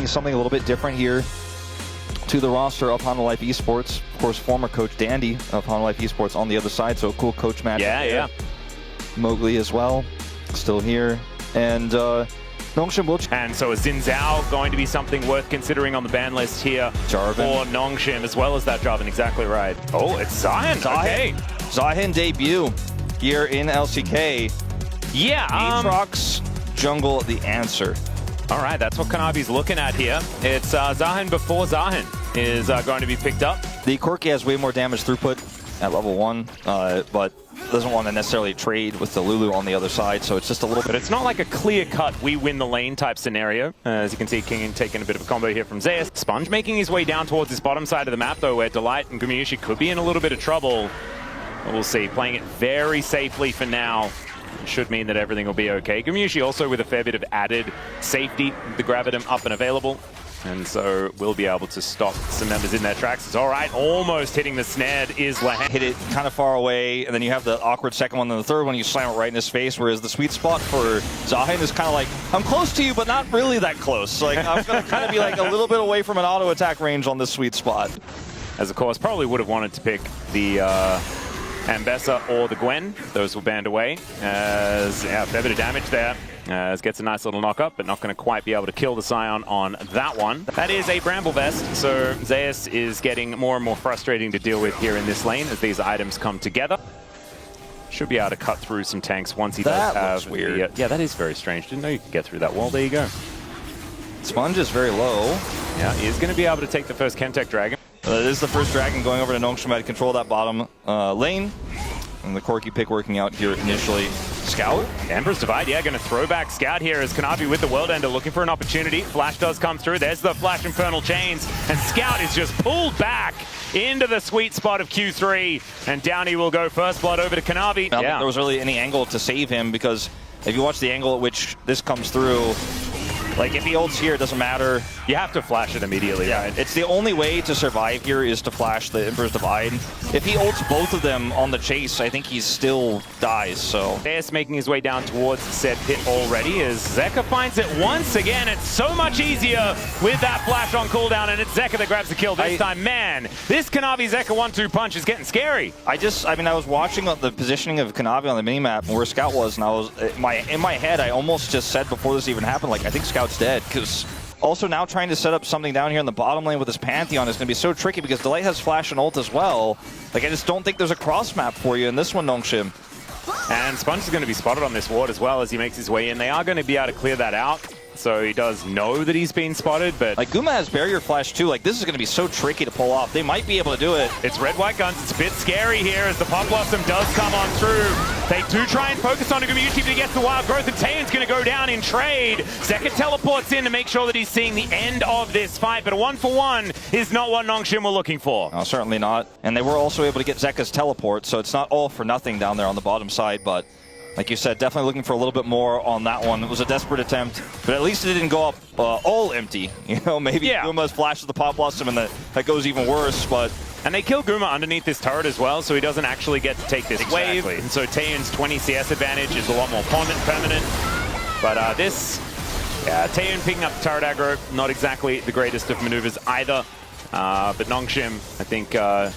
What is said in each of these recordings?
bringing something a little bit different here to the roster of Honda Life Esports. Of course, former coach Dandy of Honda Life Esports on the other side, so a cool coach match. Yeah. Mowgli as well, still here. And Nongshim will... And so is Xin Zhao going to be something worth considering on the ban list here Jarvan. for Nongshim, as well as that Jarvan, exactly right. Oh, it's Zion. Okay. Zion debut here in LCK. Yeah. Aatrox jungle the answer. All right, that's what Kanavi's looking at here. It's Zahin before Zahin is going to be picked up. The Corki has way more damage throughput at level 1, but doesn't want to necessarily trade with the Lulu on the other side, so it's just a little bit. But it's not like a clear-cut we win the lane type scenario. As you can see, King taking a bit of a combo here from Zeus. Sponge making his way down towards this bottom side of the map, though, where Delight and Gumayusi could be in a little bit of trouble. But we'll see. Playing it very safely for now. Should mean that everything will be okay. Gumayusi also with a fair bit of added safety, the Gravitum up and available. And so we'll be able to stop some members in their tracks. It's all right, almost hitting the snare is Lehen. Hit it kind of far away, and then you have the awkward second one, and the third one you slam it right in his face, whereas the sweet spot for Zahin is kind of like, I'm close to you, but not really that close. Like, I'm going to kind of be like a little bit away from an auto attack range on this sweet spot. As of course, probably would have wanted to pick the Ambessa or the Gwen. Those were banned away. As a fair bit of damage there. As gets a nice little knock up, but not going to quite be able to kill the Scion on that one. That is a Bramble Vest, so Zeus is getting more and more frustrating to deal with here in this lane as these items come together. Should be able to cut through some tanks once he does have... That looks weird. Yeah, that is very strange. Didn't know you could get through that wall. There you go. Sponge is very low. Yeah, he is going to be able to take the first Chemtech Dragon. This is the first Dragon going over to Nongshim to control that bottom lane. And the Corki pick working out here initially. Scout. Emperor's Divide, yeah, going to throw back Scout here as Kanavi with the World Ender looking for an opportunity. Flash does come through. There's the Flash Infernal Chains. And Scout is just pulled back into the sweet spot of Q3. And Downey will go first blood over to Kanavi. I don't think there was really any angle to save him, because if you watch the angle at which this comes through, like if he ults here, it doesn't matter. You have to flash it immediately, yeah, right? It's the only way to survive here is to flash the Emperor's Divide. If he ults both of them on the chase, I think he still dies, so. Zeus making his way down towards said pit already as Zeka finds it once again. It's so much easier with that flash on cooldown, and it's Zeka that grabs the kill this time. Man, this Kanavi Zeka 1-2 punch is getting scary. I was watching the positioning of Kanavi on the minimap and where Scout was, and I was, in my head, I almost just said before this even happened, like, I think Scout's dead, because also now trying to set up something down here in the bottom lane with this Pantheon is going to be so tricky because Delight has flash and ult as well. Like, I just don't think there's a cross map for you in this one, Nongshim. And Sponge is going to be spotted on this ward as well as he makes his way in. They are going to be able to clear that out. So he does know that he's been spotted, but... Like, Guma has barrier flash too. Like, this is going to be so tricky to pull off. They might be able to do it. It's red-white guns. It's a bit scary here as the Pop Blossom does come on through. They do try and focus on Gumayusi to get the wild growth, and Taeyan's going to go down in trade. Zeka teleports in to make sure that he's seeing the end of this fight, but a 1-for-1 is not what Nongshim were looking for. No, certainly not. And they were also able to get Zeka's teleport, so it's not all for nothing down there on the bottom side, but... Like you said, definitely looking for a little bit more on that one. It was a desperate attempt, but at least it didn't go up all empty. You know, maybe Guma's flashes the Pop Blossom and that goes even worse, but... And they kill Guma underneath this turret as well, so he doesn't actually get to take this wave. And so Taeyan's 20 CS advantage is a lot more permanent. But Taeyan picking up the turret aggro, not exactly the greatest of maneuvers either. But Nongshim, I think, a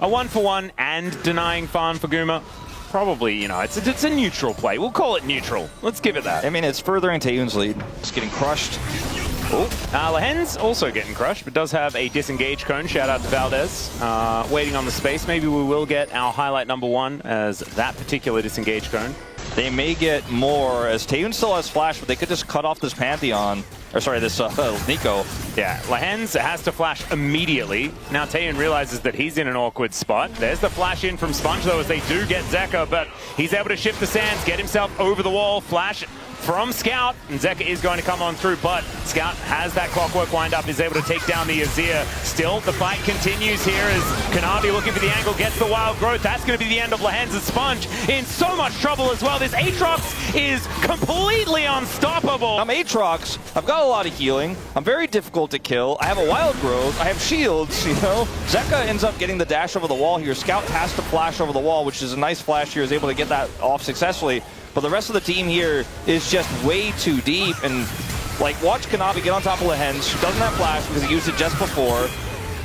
1-for-1 and denying farm for Guma. Probably, you know, it's a neutral play. We'll call it neutral. Let's give it that. I mean, it's furthering Taeyan's lead. It's getting crushed. Oh, Lehen's also getting crushed, but does have a disengage cone. Shout out to Valdez. Waiting on the space. Maybe we will get our highlight #1 as that particular disengage cone. They may get more, as Taeyan still has flash, but they could just cut off this Pantheon. Or sorry, this Nico. Yeah, Lehen's has to flash immediately. Now Taeyan realizes that he's in an awkward spot. There's the flash in from Sponge, though, as they do get Zeka, but he's able to shift the sands, get himself over the wall, flash from Scout, and Zeka is going to come on through, but Scout has that clockwork wind up, is able to take down the Azir. Still, the fight continues here as Kanavi looking for the angle, gets the wild growth. That's going to be the end of Lehen's, and Sponge in so much trouble as well. This Aatrox is completely unstoppable. I'm Aatrox. I've got a lot of healing. I'm very difficult to kill. I have a wild growth. I have shields, you know. Zeka ends up getting the dash over the wall here. Scout has to flash over the wall, which is a nice flash here, is able to get that off successfully. But the rest of the team here is just way too deep, and Like, watch Kanavi get on top of Lehens, who doesn't have flash because he used it just before.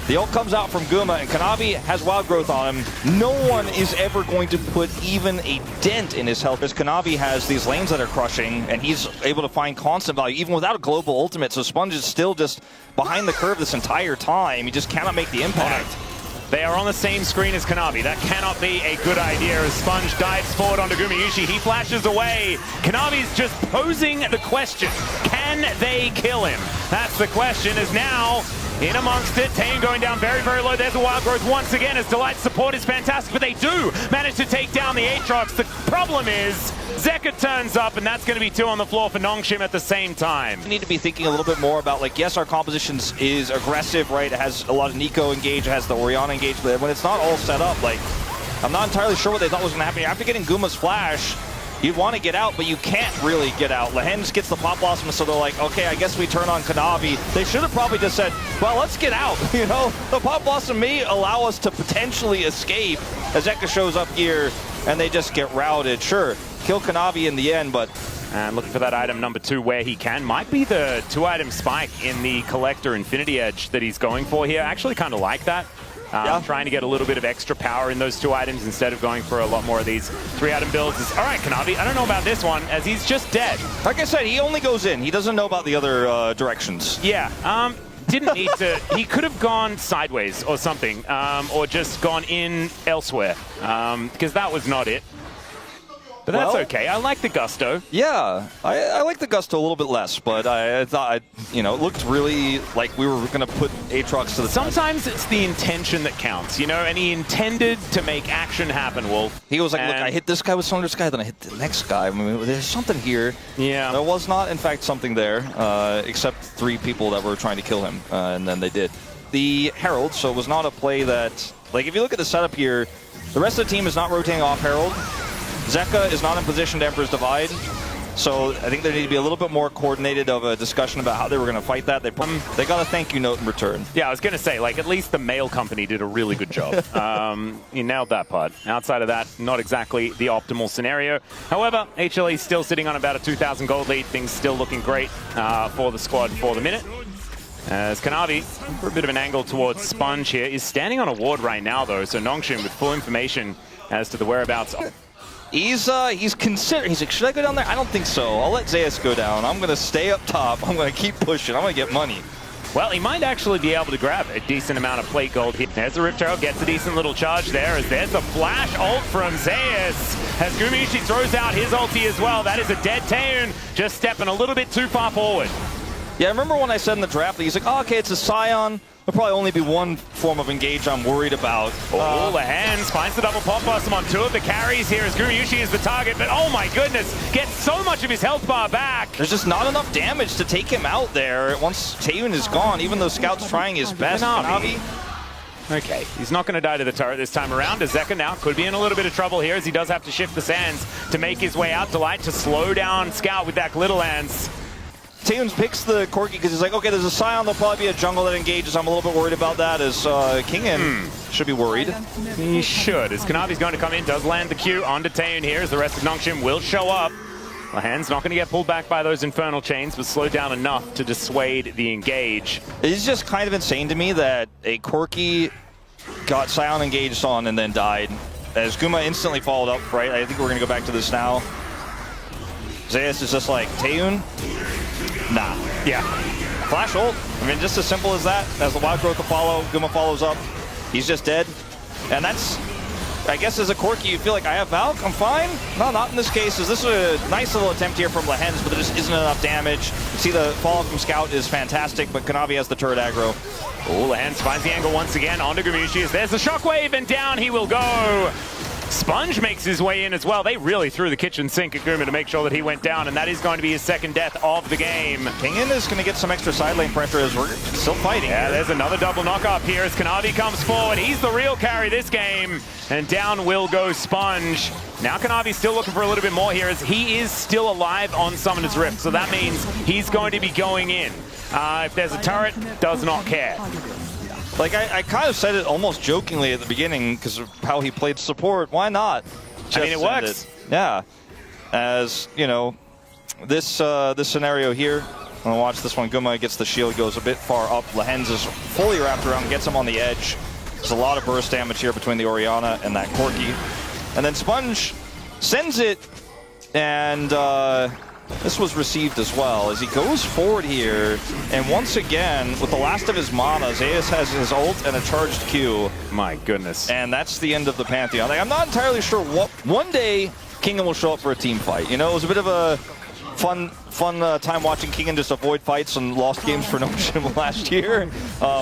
The ult comes out from Guma, and Kanavi has wild growth on him. No one is ever going to put even a dent in his health, because Kanavi has these lanes that are crushing, and he's able to find constant value, even without a global ultimate. So Sponge is still just behind the curve this entire time. He just cannot make the impact. They are on the same screen as Kanavi. That cannot be a good idea as Sponge dives forward onto Gumayushi. He flashes away. Kanavi's just posing the question, can they kill him? That's the question, as now in amongst it, Taeyun going down very, very low. There's a wild growth once again as Delight's support is fantastic, but they do manage to take down the Aatrox. The problem is Zeka turns up, and that's going to be 2 on the floor for Nongshim at the same time. We need to be thinking a little bit more about, like, yes, our composition is aggressive, right? It has a lot of Nico engaged, it has the Orianna engaged, but when it's not all set up, like, I'm not entirely sure what they thought was going to happen here. After getting Guma's flash, you'd want to get out, but you can't really get out. Lehens gets the Pop Blossom, so they're like, okay, I guess we turn on Kanavi. They should have probably just said, well, let's get out. You know, the Pop Blossom may allow us to potentially escape as Zeka shows up here, and they just get routed. Sure, kill Kanavi in the end, but... And looking for that item number 2 where he can. Might be the 2-item spike in the Collector Infinity Edge that he's going for here. I actually kind of like that. Trying to get a little bit of extra power in those 2 items instead of going for a lot more of these 3-item builds. All right, Kanavi, I don't know about this one, as he's just dead. Like I said, he only goes in. He doesn't know about the other directions. Yeah, didn't need to. He could have gone sideways or something, or just gone in elsewhere, because that was not it. But that's okay. I like the gusto. Yeah, I like the gusto a little bit less, but I thought, you know, it looked really like we were going to put Aatrox to the Sometimes it's the intention that counts, you know, and he intended to make action happen, Wolf. He was like, look, I hit this guy with Sunder's guy, then I hit the next guy. I mean, there's something here. Yeah. There was not, in fact, something there, except 3 people that were trying to kill him, and then they did. The Herald, so it was not a play that, like, if you look at the setup here, the rest of the team is not rotating off Herald. Zeka is not in position to Emperor's Divide, so I think there need to be a little bit more coordinated of a discussion about how they were going to fight that. They got a thank you note in return. Yeah, I was going to say, like, at least the mail company did a really good job. You nailed that part. Outside of that, not exactly the optimal scenario. However, HLE is still sitting on about a 2,000 gold lead. Things still looking great for the squad for the minute. As Kanavi, for a bit of an angle towards Sponge here, is standing on a ward right now, though, so Nongshim with full information as to the whereabouts. He's considering, he's like, should I go down there? I don't think so. I'll let Zeus go down. I'm going to stay up top. I'm going to keep pushing. I'm going to get money. Well, he might actually be able to grab a decent amount of plate gold here. There's the Rip Turtle, gets a decent little charge there, as there's the flash ult from Zeus. As Gumayushi throws out his ulti as well. That is a dead Taeyun, just stepping a little bit too far forward. Yeah, I remember when I said in the draft that he's like, oh, okay, it's a Scion. There'll probably only be one form of engage I'm worried about. Oh, Lehens finds the double pop blossom on 2 of the carries here as Gumayushi is the target, but oh my goodness, gets so much of his health bar back. There's just not enough damage to take him out there once Taeyun is gone, even though Scout's trying his best. Kanavi. Okay, he's not going to die to the turret this time around, as Zeka now could be in a little bit of trouble here, as he does have to shift the sands to make his way out. Delight to slow down Scout with that little lance. Taeyun picks the Corki because he's like, okay, there's a Scion, there'll probably be a jungle that engages. I'm a little bit worried about that, as Kingen should be worried. He should, as Kanavi's going to come in, does land the Q onto Taeyun here, as the rest of Nongshim will show up. Lehens not going to get pulled back by those Infernal Chains, but slowed down enough to dissuade the engage. It's just kind of insane to me that a Corki got Scion engaged on and then died, as Guma instantly followed up, right? I think we're going to go back to this now. Zeus is just like, Taeyun? Nah. Yeah. Flash ult. I mean, just as simple as that. As the wild growth to follow, Guma follows up. He's just dead. And that's, I guess, as a Corki, you feel like, I have Valk, I'm fine. No, not in this case. This is a nice little attempt here from Lehens, but there just isn't enough damage. You see the follow from Scout is fantastic, but Kanavi has the turret aggro. Oh, Lehens finds the angle once again onto Gumayushi. There's the shockwave, and down he will go. Sponge makes his way in as well. They really threw the kitchen sink at Guma to make sure that he went down, and that is going to be his 2nd death of the game. Kingen is going to get some extra side lane pressure as we're still fighting. Yeah, there's another double knock up here as Kanavi comes forward. He's the real carry this game, and down will go Sponge. Now Kanavi's still looking for a little bit more here, as he is still alive on Summoner's Rift, so that means he's going to be going in. If there's a turret, does not care. Like, I kind of said it almost jokingly at the beginning because of how he played support. Why not? I mean, it works. Yeah. As, you know, this scenario here, And watch this one. Guma gets the shield, goes a bit far up. Lehens is fully wrapped around, gets him on the edge. There's a lot of burst damage here between the Orianna and that Corki. And then Sponge sends it, and this was received as well as he goes forward here. And once again, with the last of his mana, Zeus has his ult and a charged Q. My goodness. And that's the end of the Pantheon. Like, I'm not entirely sure what. One day, Kingen will show up for a team fight. You know, it was a bit of a fun time watching Kingen just avoid fights and lost games for Notion last year.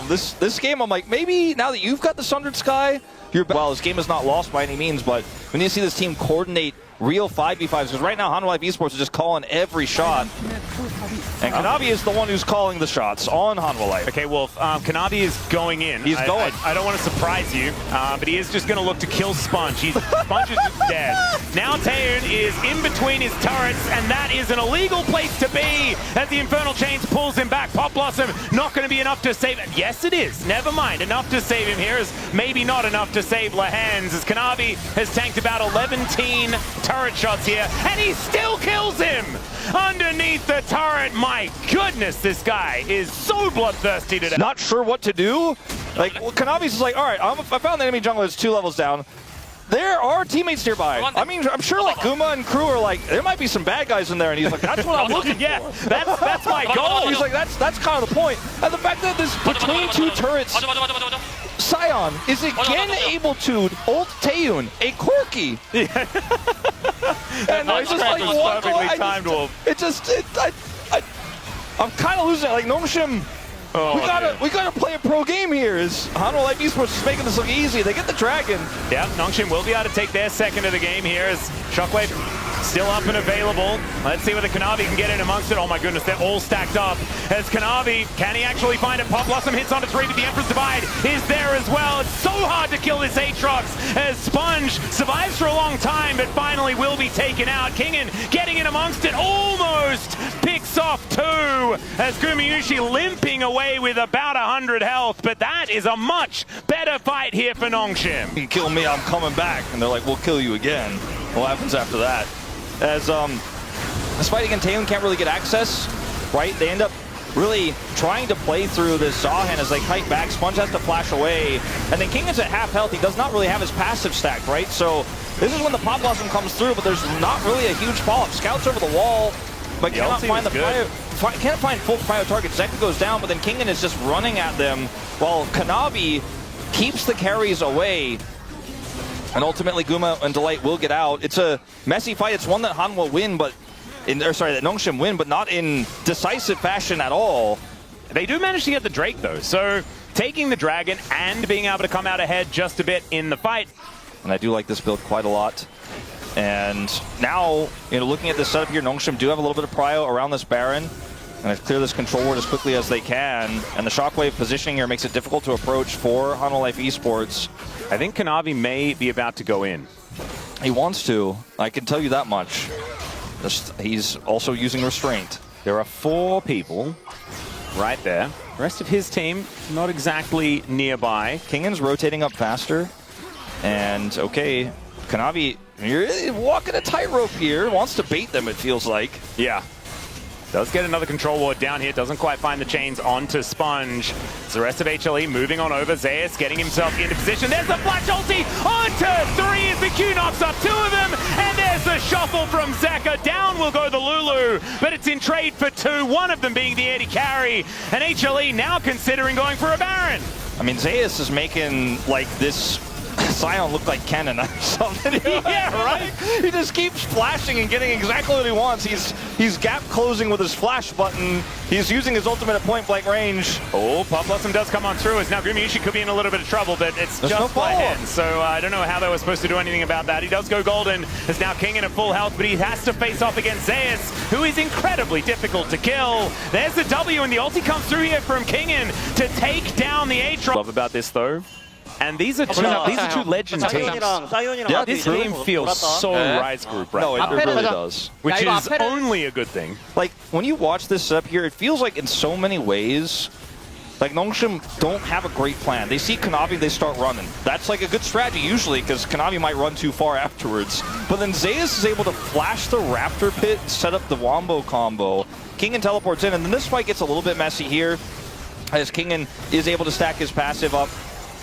This game, I'm like, maybe now that you've got the Sundered Sky, well, this game is not lost by any means, but we need to see this team coordinate real 5v5s, because right now Hanwha Life Esports is just calling every shot, and Kanavi is the one who's calling the shots on Hanwha Life. Okay, Wolf, Kanavi is going in. He's going. I don't want to surprise you, but he is just going to look to kill Sponge. Sponge is just dead. Now Taeyoon is in between his turrets, and that is an illegal place to be as the Infernal Chains pulls him back. Pop Blossom not going to be enough to save him. Yes, it is. Never mind. Enough to save him here is maybe not enough to save Lehens, as Kanavi has tanked about 11 turret shots here, and he still kills him underneath the turret. My goodness, this guy is so bloodthirsty today. Not sure what to do. Like, well, Kanavi's just like, all right, I found the enemy jungle that's 2 levels down. There are teammates nearby. I mean, I'm sure like Guma and crew are like, there might be some bad guys in there, and he's like, that's what I'm looking for. Yeah, that's my goal. He's like, that's kind of the point. And the fact that this between 2 turrets, Sion is again able to ult Taeyoon, a Corki. And I just like walk away. I'm kind of losing it. Like Nongshim, we gotta play a pro game here. Is Hanwha Life Esports is making this look easy. They get the dragon. Yeah, Nongshim will be able to take their second of the game here as Shockwave still up and available. Let's see whether Kanavi can get in amongst it. Oh my goodness, they're all stacked up. As Kanavi, can he actually find it? Pop Blossom hits onto 3, but the Emperor's Divide is there as well. It's so hard to kill this Aatrox as Sponge survives for a long time, but finally will be taken out. Kingen getting in amongst it, almost picks off 2 as Gumayushi limping away with about 100 health, but that is a much better fight here for Nongshim. You kill me, I'm coming back. And they're like, we'll kill you again. What happens after that? As this fight against Taeyoon can't really get access, right? They end up really trying to play through this Zahan as they kite back. Sponge has to flash away. And then Kingen's at half health. He does not really have his passive stacked, right? So this is when the Pop Blossom comes through, but there's not really a huge follow-up. Scouts over the wall, but cannot find the can't find full prio target. Zeka goes down, but then Kingen is just running at them while Kanavi keeps the carries away. And ultimately, Guma and Delight will get out. It's a messy fight. It's one that Hanwha win, that Nongshim win, but not in decisive fashion at all. They do manage to get the Drake, though. So taking the Dragon and being able to come out ahead just a bit in the fight. And I do like this build quite a lot. And now, looking at this setup here, Nongshim do have a little bit of prio around this Baron. And they clear this control ward as quickly as they can. And the Shockwave positioning here makes it difficult to approach for Hanwha Life Esports. I think Kanavi may be about to go in. He wants to. I can tell you that much. He's also using restraint. There are 4 people right there. The rest of his team not exactly nearby. Kingen's rotating up faster. And, okay, Kanavi, you're walking a tightrope here. Wants to bait them, it feels like. Yeah. Does get another control ward down here. Doesn't quite find the chains onto Sponge. It's the rest of HLE moving on over. Zeus getting himself into position. There's the flash ulti onto 3 as the Q knocks up 2 of them. And there's the shuffle from Zeka. Down will go the Lulu, but it's in trade for 2. One of them being the AD carry. And HLE now considering going for a Baron. I mean, Zeus is making like this Sion looked like Kennen or something. Yeah, right? He just keeps flashing and getting exactly what he wants. He's gap closing with his flash button. He's using his ultimate at point blank range. Oh, Pop Blossom does come on through as now Gumayushi could be in a little bit of trouble, but it's There's just no Lehens. So I don't know how they were supposed to do anything about that. He does go golden. Is now Kingen at full health, but he has to face off against Zeus, who is incredibly difficult to kill. There's the W, and the ulti comes through here from Kingen to take down the Aatrox. Love about this though. And these are two legend teams. Yeah, this game feels so Rise Group right now. No, it really does. Which is only a good thing. Like, when you watch this setup here, it feels like in so many ways, like Nongshim don't have a great plan. They see Kanavi, they start running. That's like a good strategy usually because Kanavi might run too far afterwards. But then Zeus is able to flash the Raptor Pit, set up the Wombo combo. Kingen teleports in, and then this fight gets a little bit messy here as Kingen is able to stack his passive up.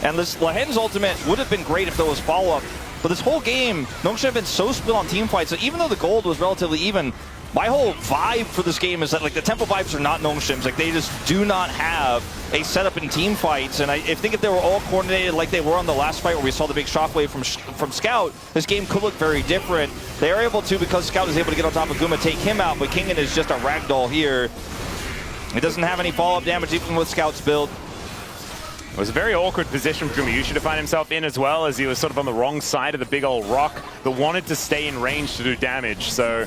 And this Lahen's ultimate would have been great if there was follow-up. But this whole game, Nongshim have been so split on team fights that even though the gold was relatively even, my whole vibe for this game is that like the tempo vibes are not Nongshim's. Like they just do not have a setup in team fights. And I think if they were all coordinated like they were on the last fight where we saw the big shockwave from Scout, this game could look very different. They are able to, because Scout is able to get on top of Guma, take him out, but Kingen is just a ragdoll here. It doesn't have any follow-up damage even with Scout's build. It was a very awkward position for Gumayushi to find himself in as well, as he was sort of on the wrong side of the big old rock that wanted to stay in range to do damage. So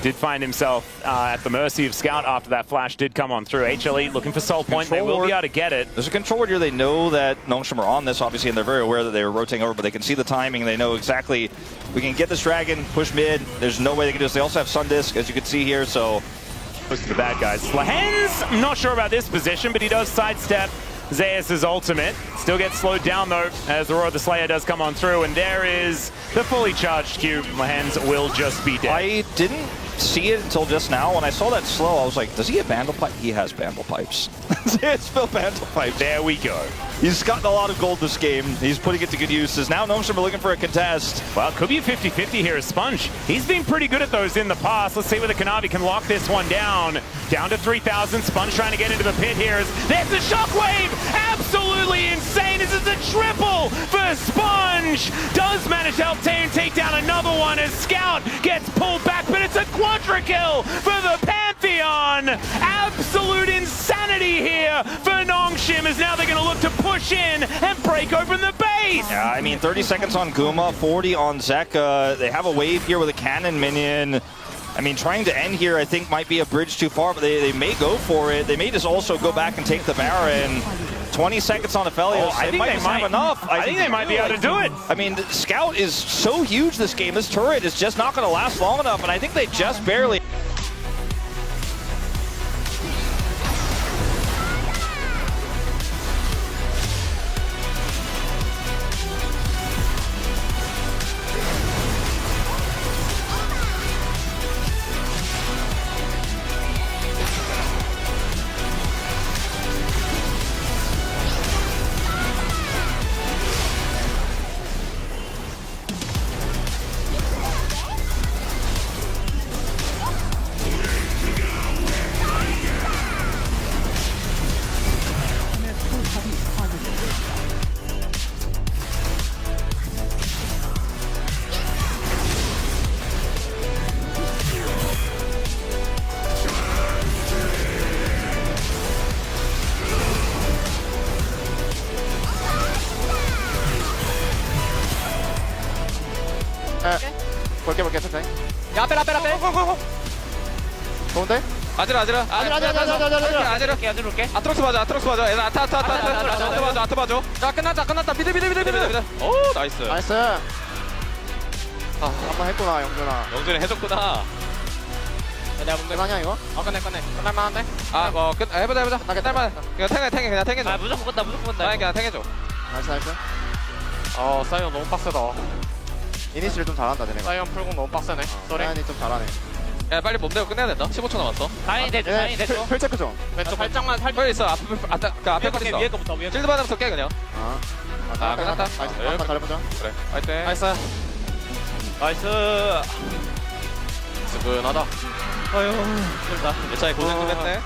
did find himself at the mercy of Scout after that flash did come on through. HLE looking for soul point. They will be able to get it. There's a control ward here. They know that Nongshim are on this, obviously, and they're very aware that they were rotating over, but they can see the timing. They know exactly, we can get this dragon, push mid. There's no way they can do this. They also have Sun Disc, as you can see here, so. Close to the bad guys. Lahen's, I'm not sure about this position, but he does sidestep Zeus' ultimate. Still gets slowed down though as the Roar of the Slayer does come on through, and there is the fully charged cube. Lahen's will just be dead. I didn't see it until just now. When I saw that slow, I was like, does he have Bandle Pipe? He has Bandle Pipes. Zeus built Bandle Pipes. There we go. He's gotten a lot of gold this game. He's putting it to good uses. Now Nongshim are looking for a contest. Well, it could be a 50-50 here as Sponge. He's been pretty good at those in the past. Let's see whether Kanavi can lock this one down. Down to 3,000. Sponge trying to get into the pit here. There's the shockwave! Absolutely insane! This is a triple for Sponge! Does manage to help Taeyeon take down another one as Scout gets pulled back, but it's a quadra kill for the Pantheon! Absolute insanity here for Nongshim, as now they're going to look to push in and break open the base! Yeah, I mean, 30 seconds on Guma, 40 on Zeka. They have a wave here with a cannon minion. I mean, trying to end here, I think, might be a bridge too far, but they may go for it. They may just also go back and take the Baron. 20 seconds on Aphelios. I think they might have enough. I think they might be able to do it. I mean, Scout is so huge this game. This turret is just not going to last long enough, and I think they just barely... 볼게 천천히. 야 앞에 좋은데? 아지라 올게. 아트록스 봐줘 얘들아 아트 봐줘. 자 끝났다 미드. 오 나이스 한번 했구나 영준아. 영준이 해줬구나. 내가 뭔데 가냐 이거? 끝내 끝날만한데? 해보자 끝날만. 그냥 탱해줘. 아 무조건 건다 아니 그냥 탱해줘. 나이스. 사이언 너무 빡세다. 이니시를 좀 잘한다 쟤네가. 사이언 풀공 너무 빡세네. 사이언이 좀 잘하네. 야 빨리 몸대고 끝내야 된다. 15초 남았어. 다행히 대줘. 풀체크 좀. 왼쪽 살짝만 빨리 있어. 앞에 거 있어. 위에 거부터. 실드 받으면서 깨 그냥. 끝났다. 한번 잘해보자. 그래. 화이팅. 나이스. 스근하다. 아유 힘들다. 예차에 고생 좀 했네.